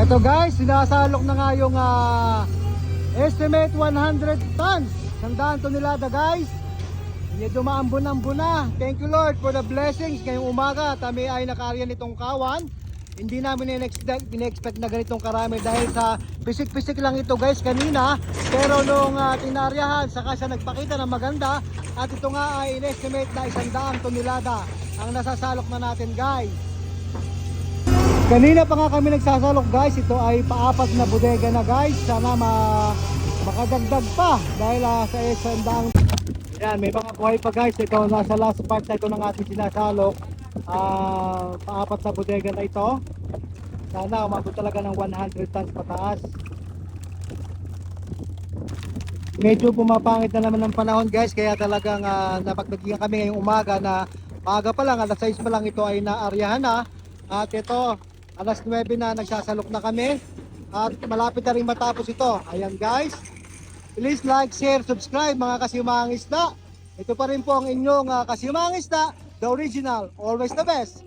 Eto guys, sinasalok na nga yung estimate 100 tons. Sandaan tonelada guys. Medyo maambon-ambon na. Thank you Lord for the blessings. Ngayong umaga kami ay nakaarya nitong kawan. Hindi namin in-expect na ganitong karami dahil sa pisik-pisik lang ito guys kanina. Pero nung tinaryahan, saka siya nagpakita ng maganda. At ito nga ay in-estimate na 100 tonelada ang nasasalok na natin guys. Kanina pa nga kami nagsasalok guys. Ito ay paapat na bodega na guys. Sana makadagdag pa dahil sa isandang. Yan, may mga buhay pa guys. Ito nasa last part na ito ng ating sinasalok. Paapat na bodega na ito. Sana umabot talaga ng 100 tons pataas. Medyo pumapangit na naman ng panahon guys. Kaya talagang napagdatingan kami ngayong umaga na maaga pa lang, alas 6 pa lang ito ay naaryahan na. At ito alas 9 na nagsasalok na kami. At malapit na rin matapos ito. Ayan guys. Please like, share, subscribe mga Kasiumangang Isda. Ito pa rin po ang inyong Kasiumangang Isda, the original, always the best.